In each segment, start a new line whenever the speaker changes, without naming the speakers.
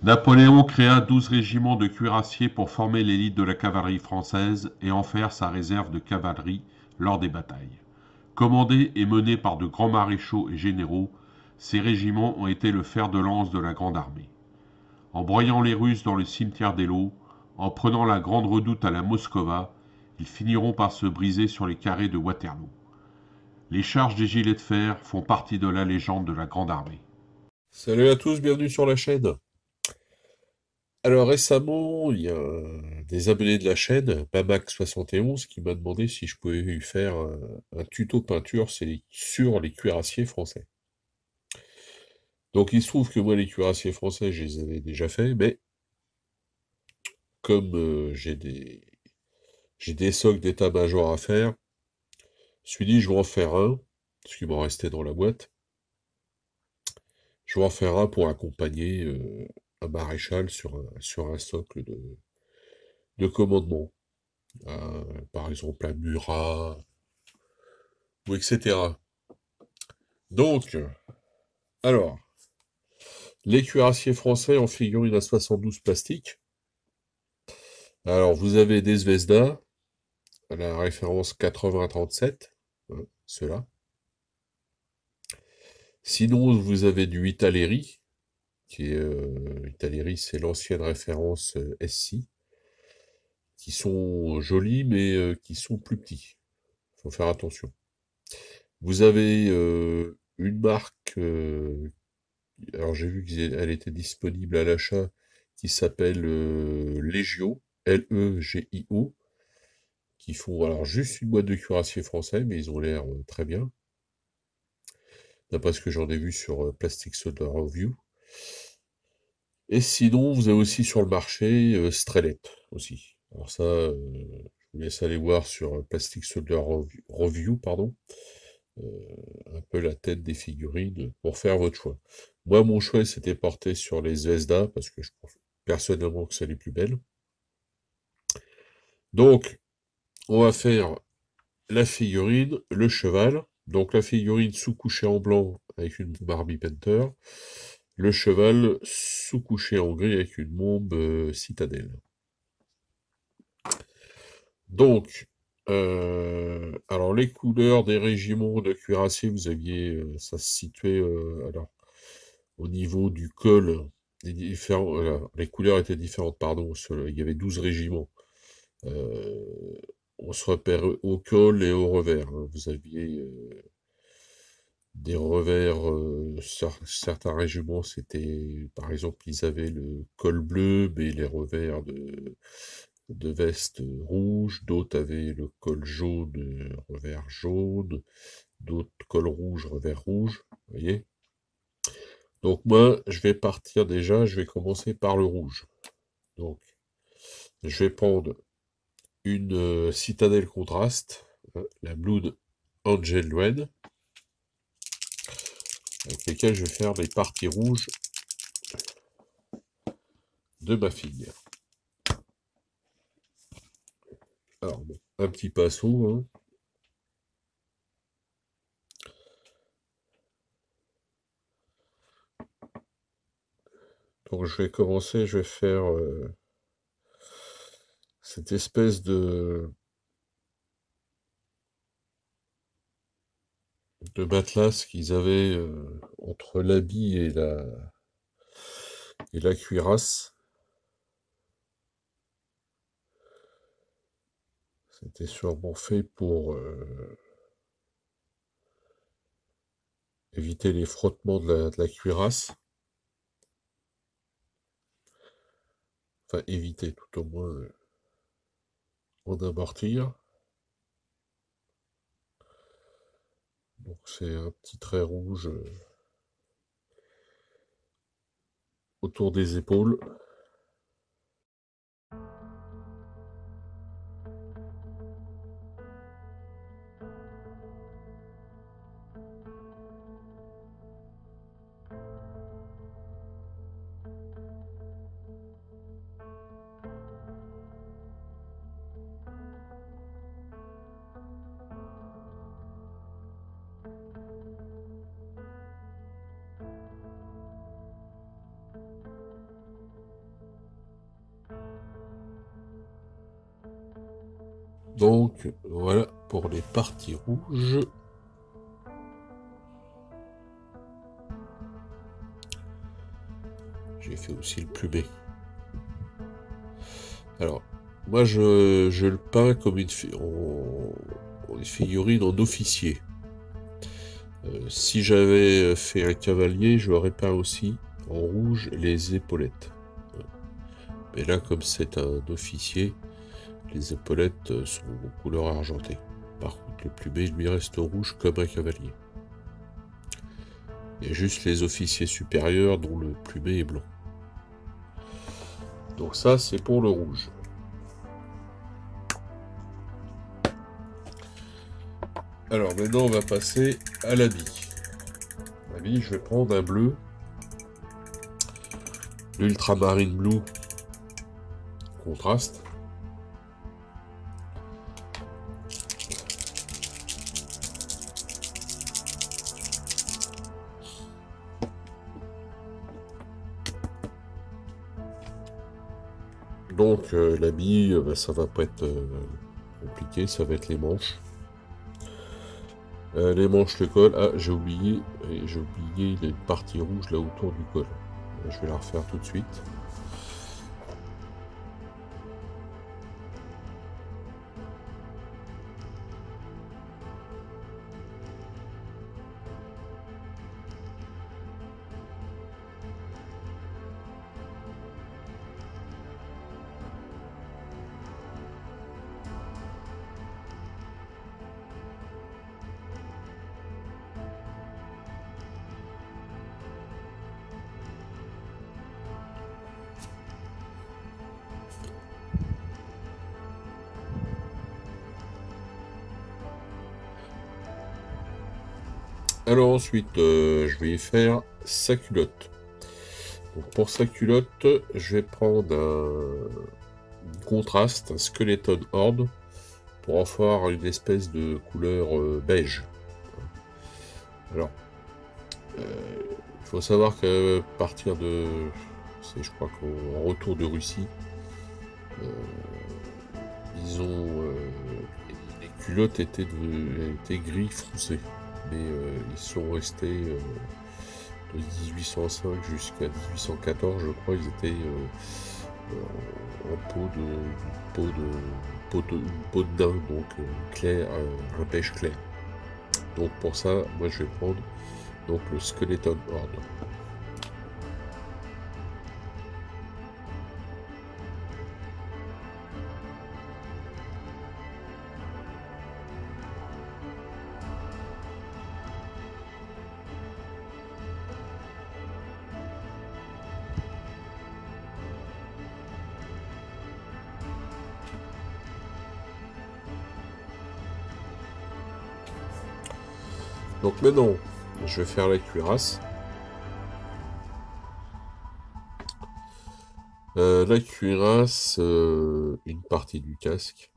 Napoléon créa 12 régiments de cuirassiers pour former l'élite de la cavalerie française et en faire sa réserve de cavalerie lors des batailles. Commandés et menés par de grands maréchaux et généraux, ces régiments ont été le fer de lance de la Grande Armée. En broyant les Russes dans le cimetière d'Eylau, en prenant la grande redoute à la Moskowa, ils finiront par se briser sur les carrés de Waterloo. Les charges des gilets de fer font partie de la légende de la Grande Armée.
Salut à tous, bienvenue sur la chaîne. Alors récemment, il y a des abonnés de la chaîne, Babac71, qui m'a demandé si je pouvais lui faire un tuto peinture sur les cuirassiers français. Donc il se trouve que moi les cuirassiers français, je les avais déjà fait, mais comme j'ai des socs d'état-major à faire, je me suis dit je vais en faire un, parce qu'il m'en restait dans la boîte. Je vais en faire un pour accompagner un maréchal sur un socle de commandement. Par exemple un Murat, ou etc. Donc, alors, les cuirassiers français en figurine à 72 plastique. Alors, vous avez des Zvezda, à la référence 8037, hein, ceux-là. Sinon, vous avez du Italeri, Italeri, c'est l'ancienne référence SI, qui sont jolis, mais qui sont plus petits. Faut faire attention. Vous avez une marque alors j'ai vu qu'elle était disponible à l'achat, qui s'appelle Legio, Legio, qui font alors juste une boîte de cuirassiers français, mais ils ont l'air très bien, d'après ce que j'en ai vu sur Plastic Soldier Review. Et sinon, vous avez aussi sur le marché Strelet aussi. Alors ça, je vous laisse aller voir sur Plastic Soldier Review, pardon, un peu la tête des figurines pour faire votre choix. Moi, mon choix s'était porté sur les Zvezda, parce que je trouve personnellement que c'est les plus belles. Donc, on va faire la figurine, le cheval. Donc, la figurine sous-couchée en blanc avec une Barbie Painter. Le cheval sous-couché en gris avec une bombe citadelle. Donc, alors les couleurs des régiments de cuirassiers, vous aviez, ça se situait alors au niveau du col, les couleurs étaient différentes, pardon, il y avait 12 régiments. Euh, on se repère au col et au revers, hein. Vous aviez des revers, certains régiments, c'était, par exemple, ils avaient le col bleu, mais les revers de veste rouge, d'autres avaient le col jaune, revers jaune, d'autres col rouge, revers rouge, vous voyez. Donc moi, je vais partir déjà, je vais commencer par le rouge. Donc, je vais prendre une citadelle contraste, hein, la Blood Angel Red, avec lesquelles je vais faire les parties rouges de ma fille. Alors bon, un petit pinceau, hein. Donc je vais commencer, je vais faire cette espèce de matelas qu'ils avaient entre l'habit et la cuirasse. C'était sûrement fait pour éviter les frottements de la cuirasse. Enfin, éviter tout au moins en amortir. Donc c'est un petit trait rouge autour des épaules. Donc voilà pour les parties rouges. J'ai fait aussi le plumet. Alors, moi je le peins comme une figurine en officier. Si j'avais fait un cavalier, je l'aurais peint aussi en rouge les épaulettes. Mais là, comme c'est un officier, les épaulettes sont en couleur argentée. Par contre, le plumet lui reste rouge comme un cavalier. Il y a juste les officiers supérieurs dont le plumet est blanc. Donc ça, c'est pour le rouge. Alors maintenant, on va passer à l'habit. L'habit, je vais prendre un bleu. L'ultramarine blue contraste. Donc l'habit, ça va pas être compliqué, ça va être les manches. Les manches, le col, ah j'ai oublié, il y a une partie rouge là autour du col. Je vais la refaire tout de suite. Alors ensuite, je vais faire sa culotte. Donc pour sa culotte, je vais prendre un contraste, un Skeleton Horde, pour en faire une espèce de couleur beige. Alors, il faut savoir qu'à partir de, je crois qu'en retour de Russie, ils ont les culottes étaient gris foncé. Mais ils sont restés de 1805 jusqu'à 1814, je crois, ils étaient en peau de daim, donc clair, un beige clair. Donc pour ça, moi je vais prendre donc le Skeleton Horde. Donc maintenant, je vais faire la cuirasse. La cuirasse, une partie du casque,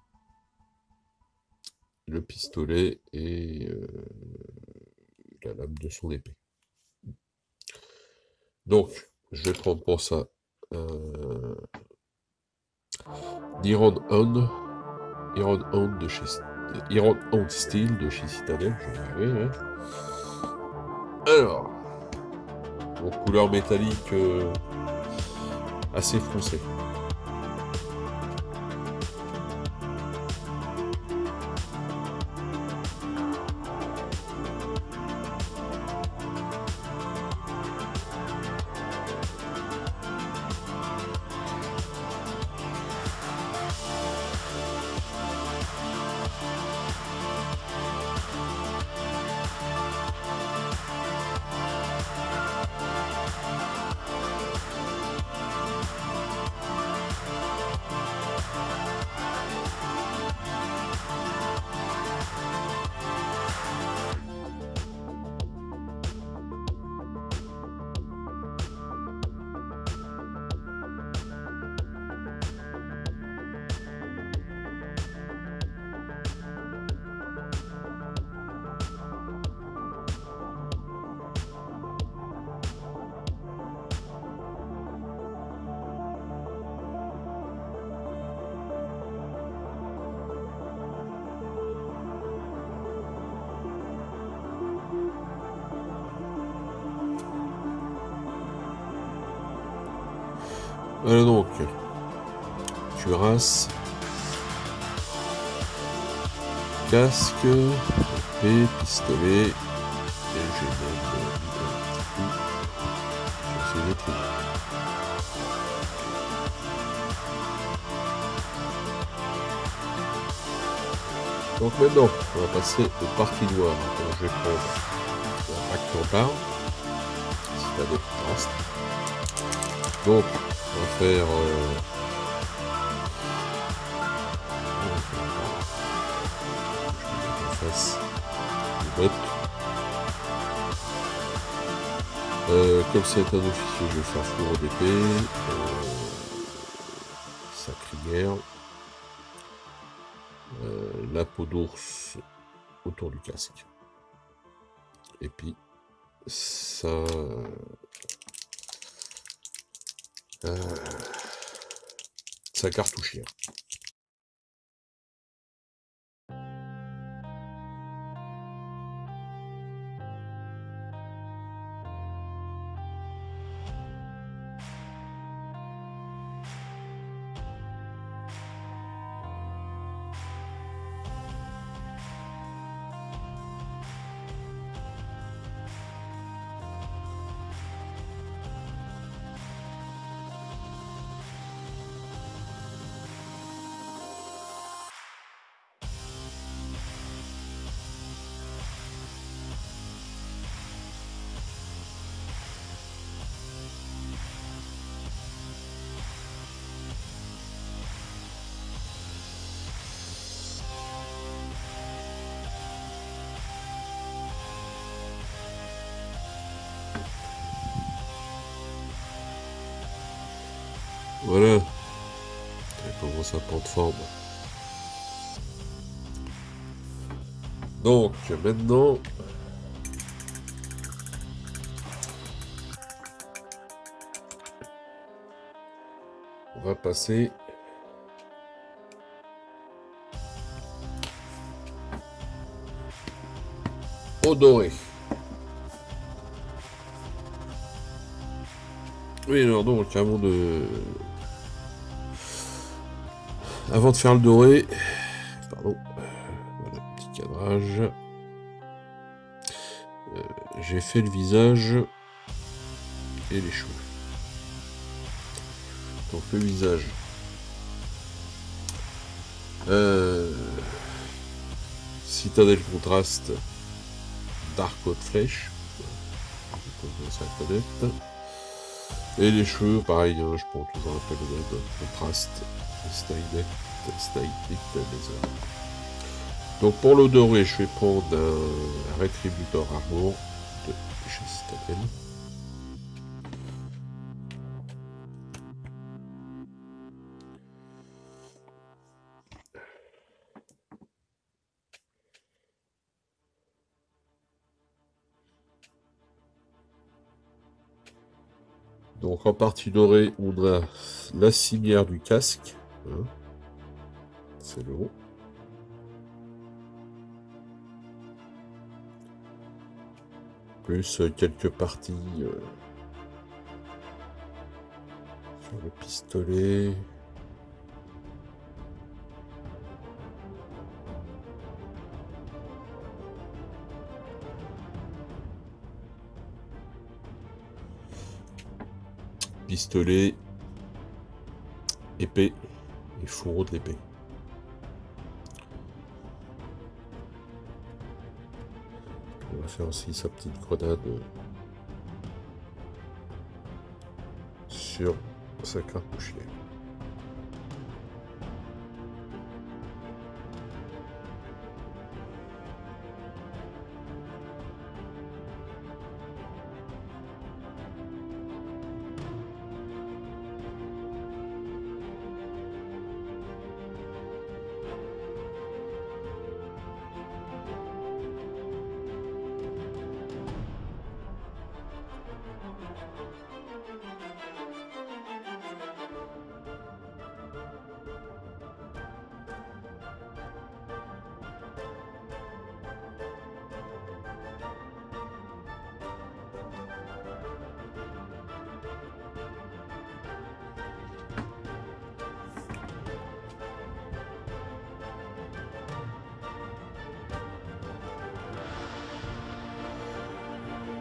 le pistolet et la lame de son épée. Donc, je vais prendre pour ça Iron Hound Steel de chez Citadel, je vais y arriver, hein. Alors, en couleur métallique assez foncée. Voilà donc, cuirasse, casque, épée, pistolet, et je vais mettre un petit coup. Je vais essayer d'être là. Donc maintenant, on va passer au parquet noir. Donc je vais prendre la plaque campard, c'est pas des contrastes. Donc, on va faire en face les bottes. Comme c'est un officier, je vais faire fourreau d'épée, sa crinière, la peau d'ours autour du casque. Et puis, ça... sa cartouchière. Voilà, elle commence à prendre forme. Donc maintenant, on va passer au doré. Oui, alors donc avant de faire le doré, pardon, voilà, petit cadrage. J'ai fait le visage et les cheveux. Donc le visage. Citadelle contraste, dark haute flèche. Ça à connaître. Et les cheveux, pareil, hein, je prends toujours un peu le même contraste. Style laser. Donc pour le doré, je vais prendre un rétributeur armor de chez Citadel. Donc en partie dorée, on a la cimière du casque. Hein. C'est le haut. Plus quelques parties sur le pistolet. Pistolet, épée et fourreau de l'épée. On va faire aussi sa petite grenade sur sa cartouchière.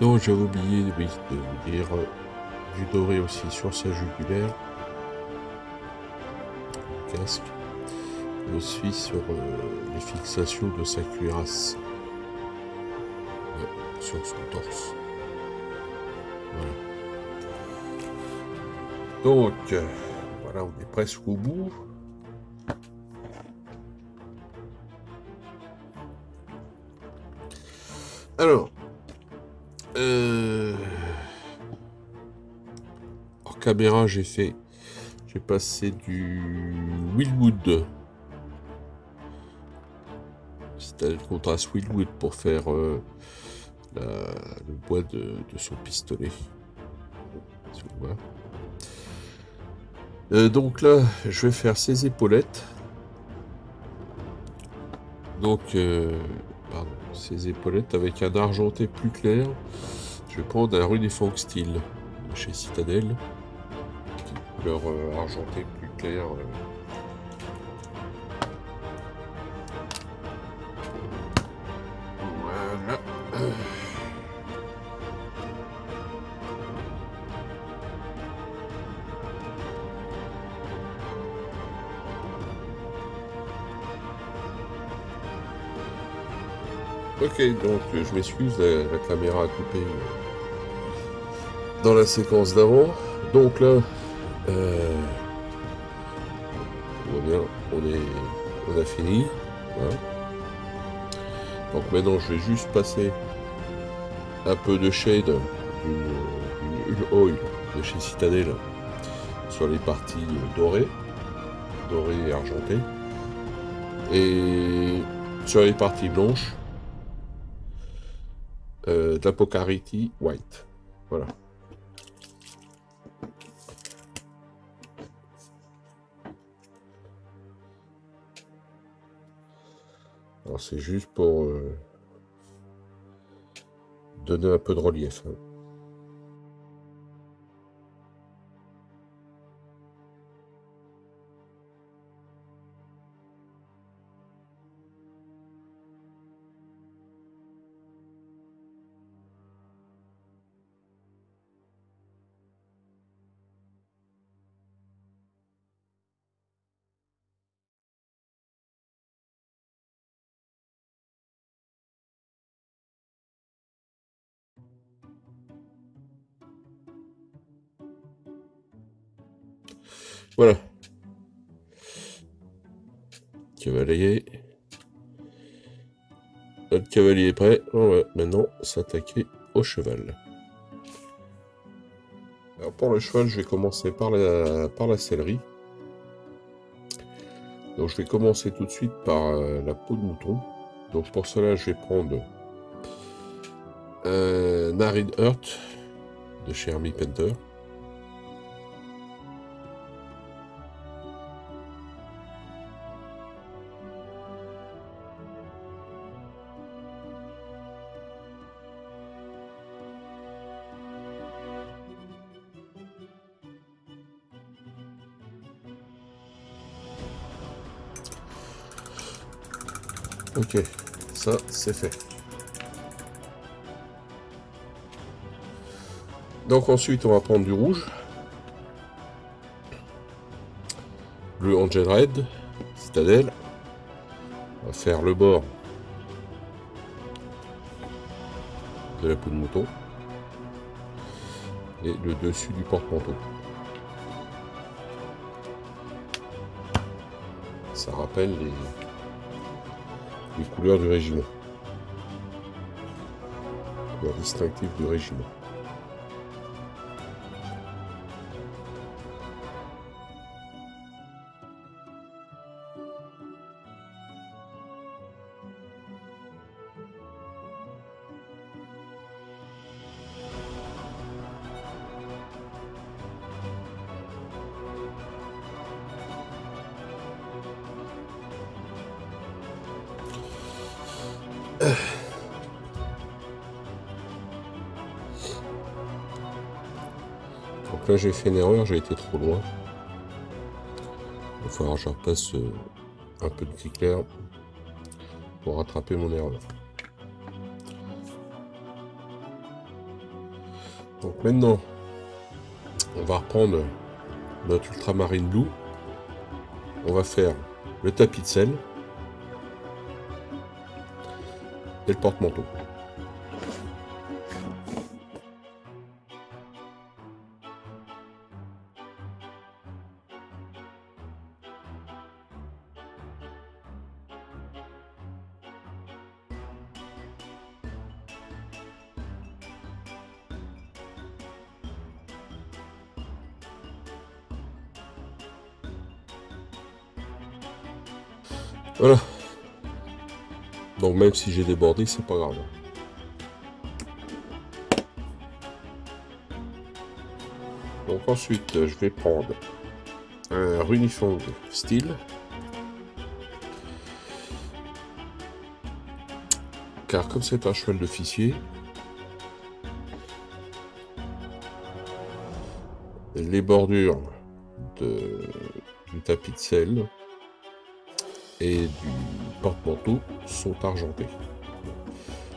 Non, j'avais oublié, oui, de vous dire du doré aussi sur sa jugulaire. Le casque. Et aussi sur les fixations de sa cuirasse. Ouais, sur son torse. Voilà. Donc, voilà, on est presque au bout. Alors, hors caméra, j'ai passé du Willwood. C'était le contraste Willwood pour faire le bois de son pistolet. Si on voit. Donc là, je vais faire ses épaulettes. Donc, pardon, ces épaulettes avec un argenté plus clair. Je vais prendre un Runefang Steel de chez Citadel. Couleur argenté plus clair. Voilà. Ok, donc je m'excuse, la caméra a coupé dans la séquence d'avant. Donc là, on voit bien, on a fini. Voilà. Donc maintenant, je vais juste passer un peu de shade d'une Hull Oil de chez Citadel sur les parties dorées et argentées. Et sur les parties blanches, d'Apocarity White. Voilà. Alors c'est juste pour donner un peu de relief. Hein. Voilà. Cavalier. Notre cavalier est prêt. On va maintenant s'attaquer au cheval. Alors pour le cheval, je vais commencer par la sellerie. Donc je vais commencer tout de suite par la peau de mouton. Donc pour cela, je vais prendre Narine Heart de chez Army Painter. Ok, ça c'est fait. Donc ensuite on va prendre du rouge. Bleu Angel Red, Citadel. On va faire le bord de la peau de mouton. Et le dessus du porte-manteau. Ça rappelle les couleurs du régiment. Les couleurs distinctives du régiment. Donc là j'ai fait une erreur, j'ai été trop loin. Il va falloir que je repasse un peu de gris clair pour rattraper mon erreur. Donc maintenant, on va reprendre notre Ultramarine Blue. On va faire le tapis de selle et le porte-manteau. Voilà. Donc même si j'ai débordé, c'est pas grave. Donc ensuite, je vais prendre un Runifang Steel. Car comme c'est un cheval d'officier, les bordures du tapis de selle et du porte-manteau sont argentées.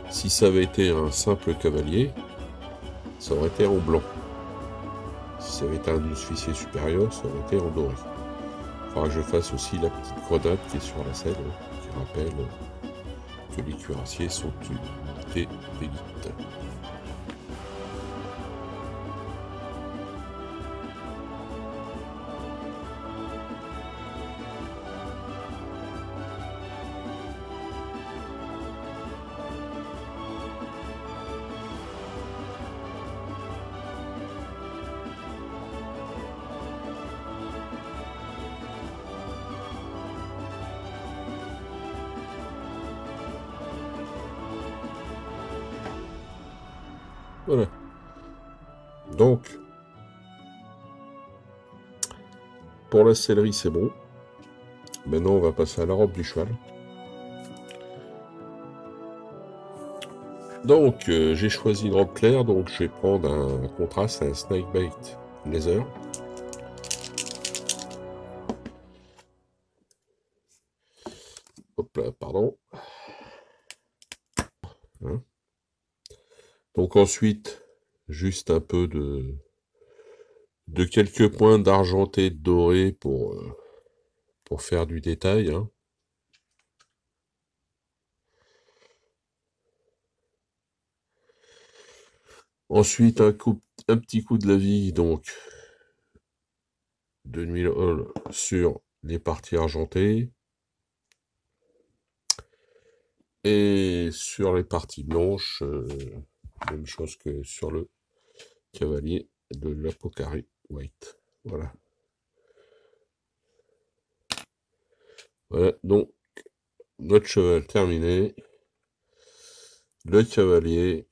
Si ça avait été un simple cavalier, ça aurait été en blanc. Si ça avait été un officier supérieur, ça aurait été en doré. Il faudra que je fasse aussi la petite grenade qui est sur la selle, qui rappelle que les cuirassiers sont une unité d'élite. Voilà. Donc, pour la sellerie, c'est bon. Maintenant, on va passer à la robe du cheval. Donc, j'ai choisi une robe claire, donc je vais prendre un contraste, un Snakebite Leather. Hop là, pardon. Hein. Donc ensuite, juste un peu de quelques points d'argenté doré pour faire du détail. Hein. Ensuite, un petit coup de lavis, donc, de Nuit Hall sur les parties argentées. Et sur les parties blanches, même chose que sur le cavalier de l'Apocarie White. Voilà. Voilà, donc, notre cheval terminé. Le cavalier,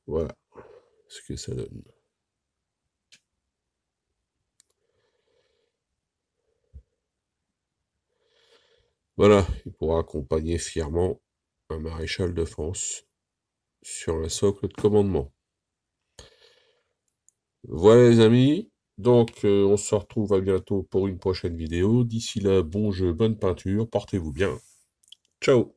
voilà ce que ça donne. Voilà, il pourra accompagner fièrement un maréchal de France sur un socle de commandement. Voilà les amis, donc on se retrouve à bientôt pour une prochaine vidéo. D'ici là, bon jeu, bonne peinture, portez-vous bien. Ciao!